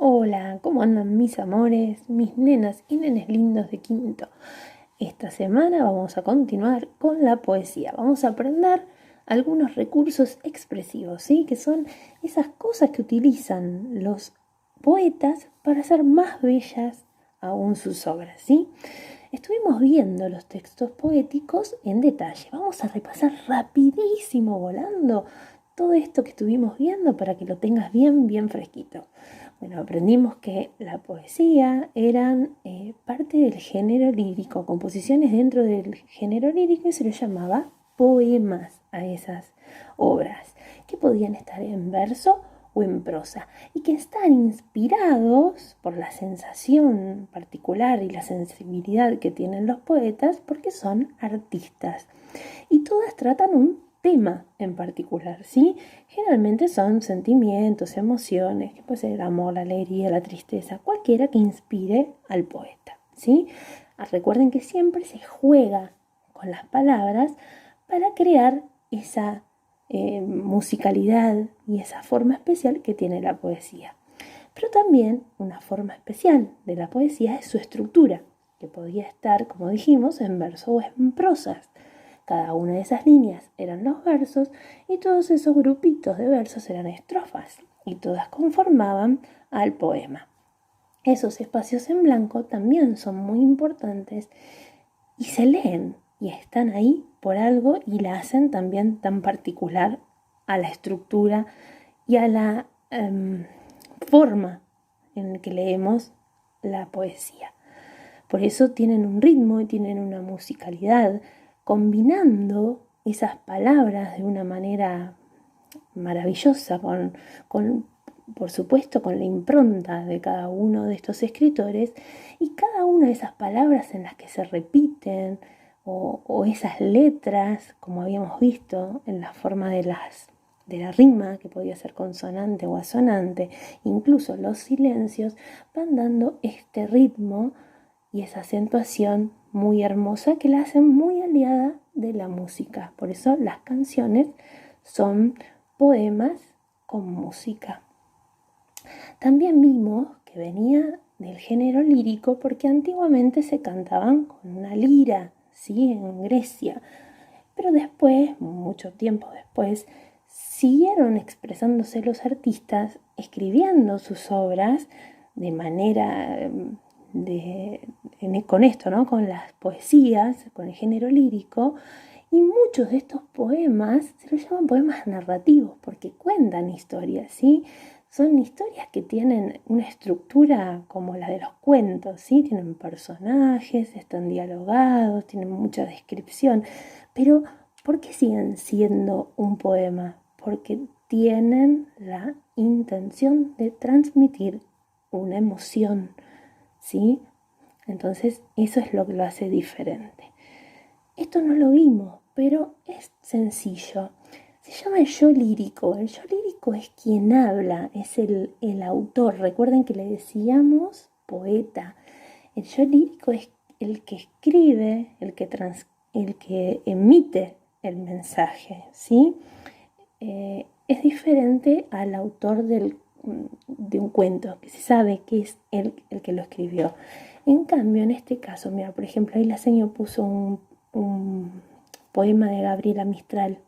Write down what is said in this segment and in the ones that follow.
Hola, ¿cómo andan mis amores, mis nenas y nenes lindos de quinto? Esta semana vamos a continuar con la poesía. Vamos a aprender algunos recursos expresivos, ¿sí? Que son esas cosas que utilizan los poetas para hacer más bellas aún sus obras, ¿sí? Estuvimos viendo los textos poéticos en detalle. Vamos a repasar rapidísimo, volando, todo esto que estuvimos viendo para que lo tengas bien fresquito. Bueno, aprendimos que la poesía eran parte del género lírico, composiciones dentro del género lírico, y se les llamaba poemas a esas obras, que podían estar en verso o en prosa, y que están inspirados por la sensación particular y la sensibilidad que tienen los poetas, porque son artistas. Y todas tratan un tema en particular, ¿sí? Generalmente son sentimientos, emociones, que puede ser el amor, la alegría, la tristeza, cualquiera que inspire al poeta, ¿sí? Recuerden que siempre se juega con las palabras para crear esa musicalidad y esa forma especial que tiene la poesía. Pero también una forma especial de la poesía es su estructura, que podía estar, como dijimos, en verso o en prosas. Cada una de esas líneas eran los versos y todos esos grupitos de versos eran estrofas y todas conformaban al poema. Esos espacios en blanco también son muy importantes y se leen y están ahí por algo y la hacen también tan particular a la estructura y a la forma en que leemos la poesía. Por eso tienen un ritmo y tienen una musicalidad, combinando esas palabras de una manera maravillosa, por supuesto, con la impronta de cada uno de estos escritores, y cada una de esas palabras en las que se repiten, o esas letras, como habíamos visto, en la forma de la rima, que podía ser consonante o asonante, incluso los silencios, van dando este ritmo y esa acentuación muy hermosa que la hacen muy aliada de la música. Por eso las canciones son poemas con música. También vimos que venía del género lírico porque antiguamente se cantaban con una lira, ¿sí? En Grecia. Pero después, mucho tiempo después, siguieron expresándose los artistas, escribiendo sus obras de manera con esto, ¿no? Con las poesías, con el género lírico, y muchos de estos poemas se los llaman poemas narrativos porque cuentan historias, ¿sí? Son historias que tienen una estructura como la de los cuentos, ¿sí? Tienen personajes, están dialogados, tienen mucha descripción, pero ¿por qué siguen siendo un poema? Porque tienen la intención de transmitir una emoción, ¿sí? Entonces eso es lo que lo hace diferente. Esto no lo vimos, pero es sencillo. Se llama el yo lírico. El yo lírico es quien habla, es el autor. Recuerden que le decíamos poeta. El yo lírico es el que escribe, el que emite el mensaje, ¿sí? Es diferente al autor de un cuento, que se sabe que es el que lo escribió. En cambio, en este caso, mira, por ejemplo, ahí la señora puso un poema de Gabriela Mistral.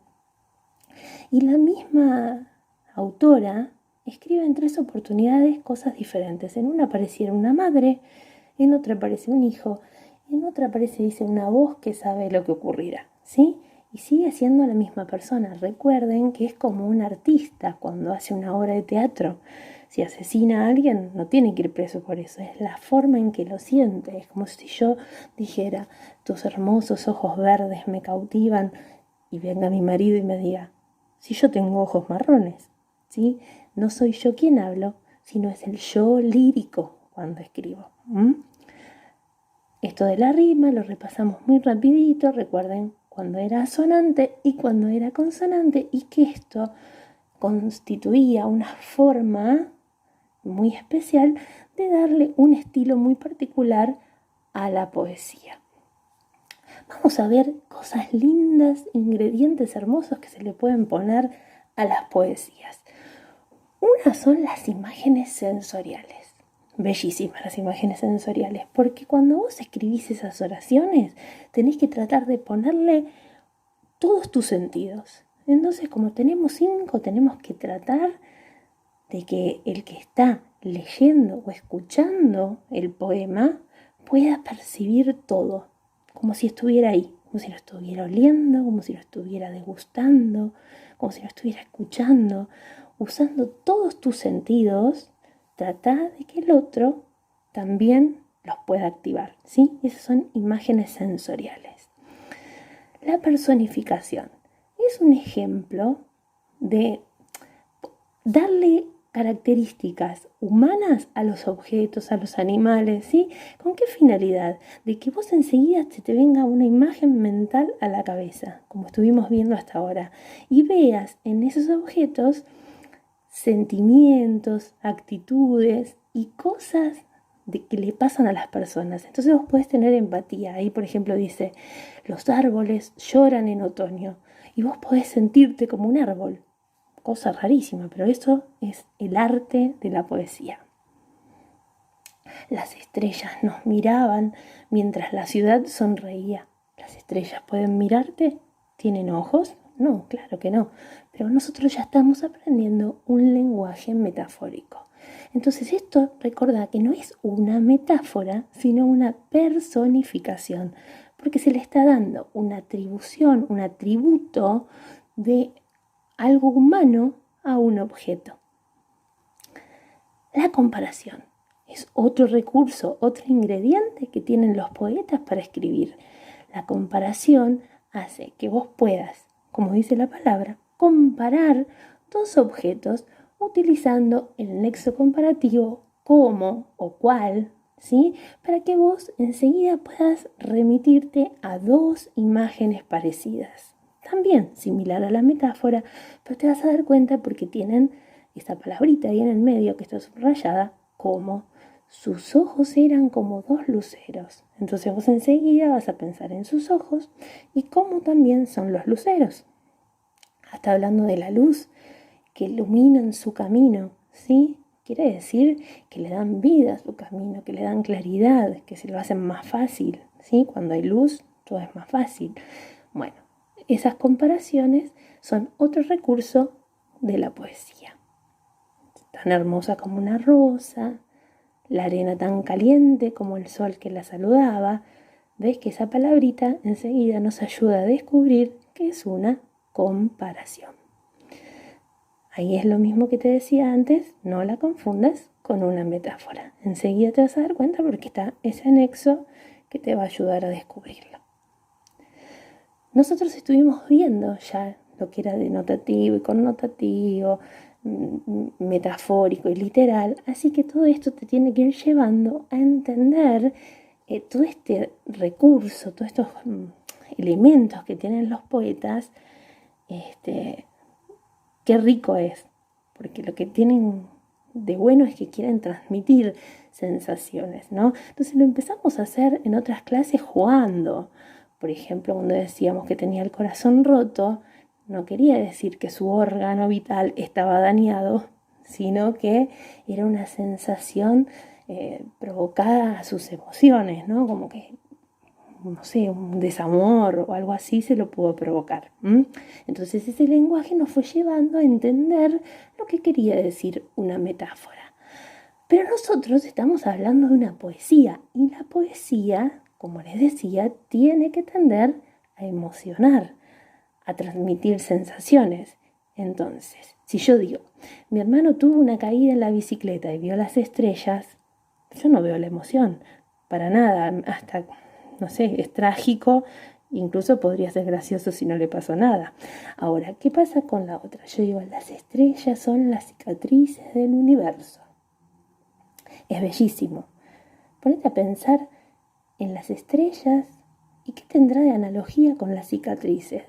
Y la misma autora escribe en 3 oportunidades cosas diferentes. En una apareciera una madre, en otra aparece un hijo, en otra aparece, dice, una voz que sabe lo que ocurrirá, ¿sí? Y sigue siendo la misma persona. Recuerden que es como un artista cuando hace una obra de teatro. Si asesina a alguien, no tiene que ir preso por eso. Es la forma en que lo siente. Es como si yo dijera, tus hermosos ojos verdes me cautivan, y venga mi marido y me diga, si yo tengo ojos marrones, ¿sí? No soy yo quien hablo, sino es el yo lírico cuando escribo. Esto de la rima lo repasamos muy rapidito. Recuerden cuando era asonante y cuando era consonante, y que esto constituía una forma muy especial de darle un estilo muy particular a la poesía. Vamos a ver cosas lindas, ingredientes hermosos que se le pueden poner a las poesías. Una son las imágenes sensoriales. bellísimas las imágenes sensoriales, porque cuando vos escribís esas oraciones, tenés que tratar de ponerle todos tus sentidos. Entonces, como tenemos 5, tenemos que tratar de que el que está leyendo o escuchando el poema pueda percibir todo, como si estuviera ahí, como si lo estuviera oliendo, como si lo estuviera degustando, como si lo estuviera escuchando, usando todos tus sentidos. Trata de que el otro también los pueda activar, ¿sí? Esas son imágenes sensoriales. La personificación es un ejemplo de darle características humanas a los objetos, a los animales, ¿sí? ¿Con qué finalidad? De que vos enseguida te venga una imagen mental a la cabeza, como estuvimos viendo hasta ahora, y veas en esos objetos sentimientos, actitudes y cosas que le pasan a las personas. Entonces vos podés tener empatía. Ahí, por ejemplo, dice, los árboles lloran en otoño, y vos podés sentirte como un árbol. Cosa rarísima, pero eso es el arte de la poesía. Las estrellas nos miraban mientras la ciudad sonreía. ¿Las estrellas pueden mirarte? ¿Tienen ojos? No, claro que no. Pero nosotros ya estamos aprendiendo un lenguaje metafórico. Entonces esto, recordá que no es una metáfora, sino una personificación, porque se le está dando una atribución, un atributo de algo humano a un objeto. La comparación es otro recurso, otro ingrediente que tienen los poetas para escribir. La comparación hace que vos puedas, como dice la palabra, comparar dos objetos utilizando el nexo comparativo como o cual, ¿sí? Para que vos enseguida puedas remitirte a dos imágenes parecidas. También similar a la metáfora, pero te vas a dar cuenta porque tienen esa palabrita ahí en el medio que está subrayada como sus ojos eran como dos luceros. Entonces vos enseguida vas a pensar en sus ojos y cómo también son los luceros. Está hablando de la luz que iluminan su camino, ¿sí? Quiere decir que le dan vida a su camino, que le dan claridad, que se lo hacen más fácil, ¿sí? Cuando hay luz, todo es más fácil. Bueno, esas comparaciones son otro recurso de la poesía. Tan hermosa como una rosa, la arena tan caliente como el sol que la saludaba. Ves que esa palabrita enseguida nos ayuda a descubrir que es una comparación. Ahí es lo mismo que te decía antes, no la confundas con una metáfora. Enseguida te vas a dar cuenta porque está ese anexo que te va a ayudar a descubrirlo. Nosotros estuvimos viendo ya lo que era denotativo y connotativo, metafórico y literal, así que todo esto te tiene que ir llevando a entender todo este recurso, todos estos elementos que tienen los poetas, qué rico es, porque lo que tienen de bueno es que quieren transmitir sensaciones, ¿no? Entonces lo empezamos a hacer en otras clases jugando. Por ejemplo, cuando decíamos que tenía el corazón roto, no quería decir que su órgano vital estaba dañado, sino que era una sensación provocada a sus emociones, ¿no? Como que, no sé, un desamor o algo así se lo pudo provocar. Entonces ese lenguaje nos fue llevando a entender lo que quería decir una metáfora. Pero nosotros estamos hablando de una poesía, y la poesía, como les decía, tiene que tender a emocionar, a transmitir sensaciones. Entonces, si yo digo, mi hermano tuvo una caída en la bicicleta y vio las estrellas, yo no veo la emoción, para nada, hasta, no sé, es trágico, incluso podría ser gracioso si no le pasó nada. Ahora, ¿qué pasa con la otra? Yo digo, las estrellas son las cicatrices del universo. Es bellísimo. Ponete a pensar en las estrellas y qué tendrá de analogía con las cicatrices,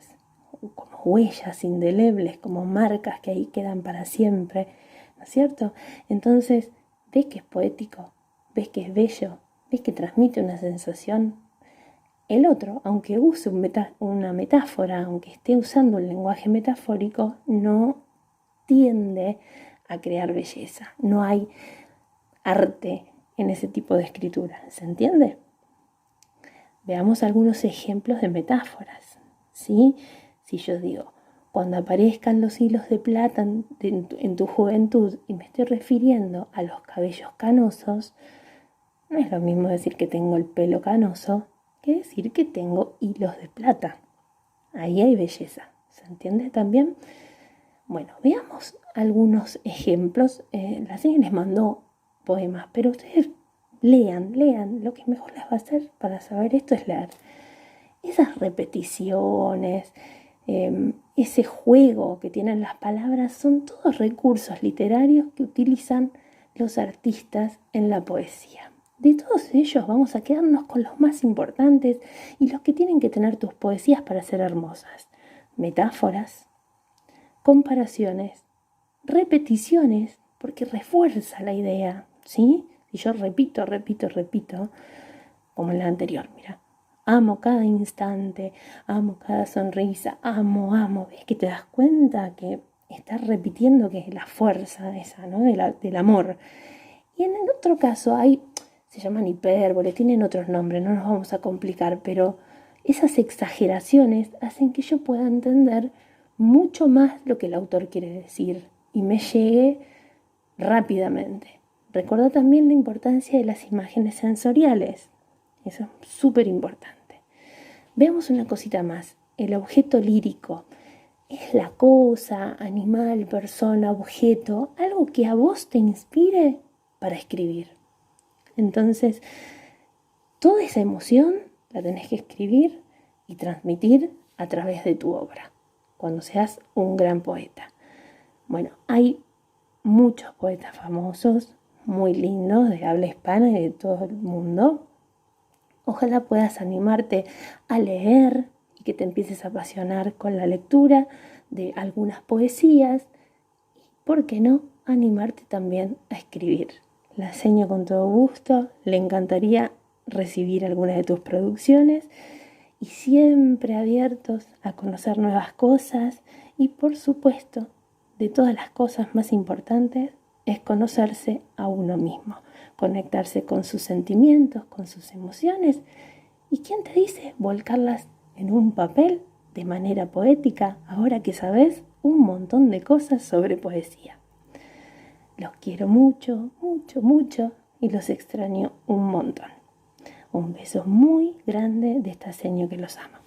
como huellas indelebles, como marcas que ahí quedan para siempre, ¿no es cierto? Entonces, ves que es poético, ves que es bello, ves que transmite una sensación. El otro, aunque use una metáfora, aunque esté usando un lenguaje metafórico, no tiende a crear belleza. No hay arte en ese tipo de escritura. ¿Se entiende? Veamos algunos ejemplos de metáforas, ¿sí? Si yo digo, cuando aparezcan los hilos de plata en tu juventud y me estoy refiriendo a los cabellos canosos, no es lo mismo decir que tengo el pelo canoso que decir que tengo hilos de plata. Ahí hay belleza, ¿se entiende también? Bueno, veamos algunos ejemplos. La señora les mandó poemas, pero ustedes lean. Lo que mejor les va a hacer para saber esto es leer. Esas repeticiones, ese juego que tienen las palabras, son todos recursos literarios que utilizan los artistas en la poesía. De todos ellos vamos a quedarnos con los más importantes y los que tienen que tener tus poesías para ser hermosas. Metáforas, comparaciones, repeticiones, porque refuerza la idea, ¿sí? Si yo repito, como en la anterior, mira, amo cada instante, amo cada sonrisa, amo, ¿ves que te das cuenta que estás repitiendo que es la fuerza esa, ¿no? Del amor? Y en el otro caso se llaman hipérboles, tienen otros nombres, no nos vamos a complicar, pero esas exageraciones hacen que yo pueda entender mucho más lo que el autor quiere decir y me llegue rápidamente. Recuerda también la importancia de las imágenes sensoriales. Eso es súper importante. Veamos una cosita más. El objeto lírico es la cosa, animal, persona, objeto, algo que a vos te inspire para escribir. Entonces, toda esa emoción la tenés que escribir y transmitir a través de tu obra, cuando seas un gran poeta. Bueno, hay muchos poetas famosos, muy lindos, de habla hispana y de todo el mundo. Ojalá puedas animarte a leer y que te empieces a apasionar con la lectura de algunas poesías. Y, ¿por qué no?, animarte también a escribir. La enseño con todo gusto, le encantaría recibir alguna de tus producciones y siempre abiertos a conocer nuevas cosas y, por supuesto, de todas las cosas más importantes es conocerse a uno mismo, conectarse con sus sentimientos, con sus emociones y, ¿quién te dice?, volcarlas en un papel de manera poética, ahora que sabes un montón de cosas sobre poesía. Los quiero mucho y los extraño un montón. Un beso muy grande de esta señora que los ama.